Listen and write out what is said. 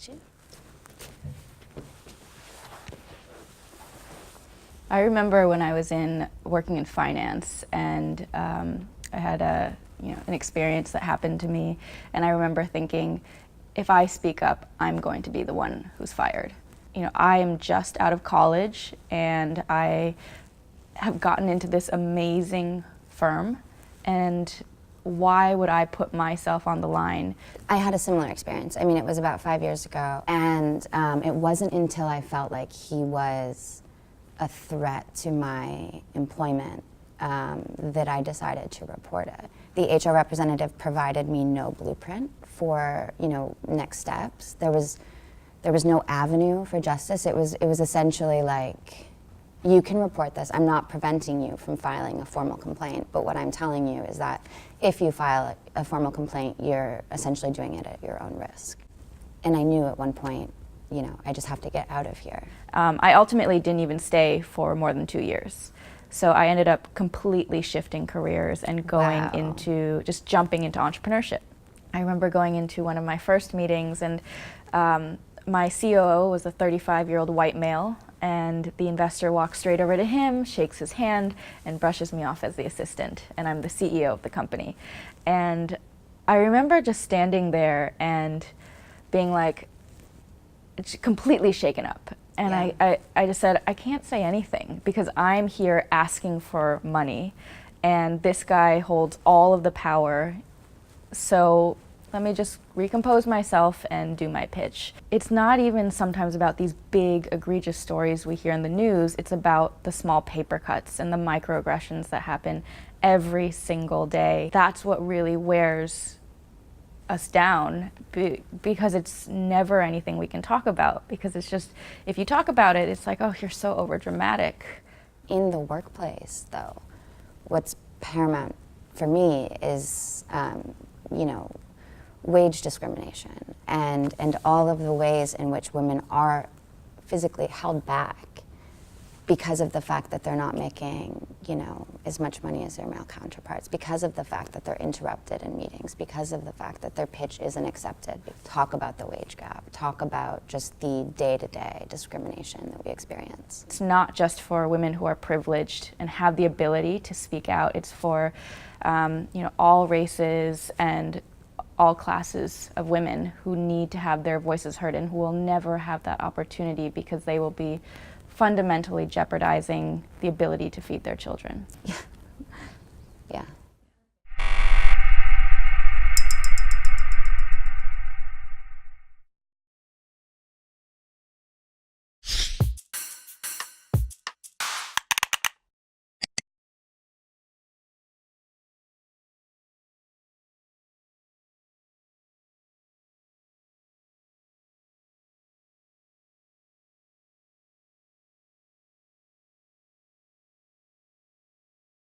Got you. I remember when I was working in finance, and I had an experience that happened to me, and I remember thinking, if I speak up, I'm going to be the one who's fired. I am just out of college, and I have gotten into this amazing firm, and why would I put myself on the line? I had a similar experience. I mean, it was about 5 years ago, and it wasn't until I felt like he was a threat to my employment that I decided to report it. The HR representative provided me no blueprint for, next steps. There was no avenue for justice. It was essentially like, you can report this. I'm not preventing you from filing a formal complaint, but what I'm telling you is that if you file a formal complaint, you're essentially doing it at your own risk. And I knew at one point, I just have to get out of here. I ultimately didn't even stay for more than 2 years. So I ended up completely shifting careers and going just jumping into entrepreneurship. I remember going into one of my first meetings, and my COO was a 35-year-old white male, and the investor walks straight over to him, shakes his hand, and brushes me off as the assistant, and I'm the CEO of the company. And I remember just standing there and being like, completely shaken up. And yeah. I just said, I can't say anything because I'm here asking for money, and this guy holds all of the power. So let me just recompose myself and do my pitch. It's not even sometimes about these big, egregious stories we hear in the news. It's about the small paper cuts and the microaggressions that happen every single day. That's what really wears us down, because it's never anything we can talk about, because it's just, if you talk about it, it's like, oh, you're so overdramatic. In the workplace, though, what's paramount for me is, wage discrimination and all of the ways in which women are physically held back because of the fact that they're not making, as much money as their male counterparts, because of the fact that they're interrupted in meetings, because of the fact that their pitch isn't accepted. Talk about the wage gap, talk about just the day-to-day discrimination that we experience. It's not just for women who are privileged and have the ability to speak out. It's for, all races and all classes of women who need to have their voices heard and who will never have that opportunity because they will be fundamentally jeopardizing the ability to feed their children. Yeah.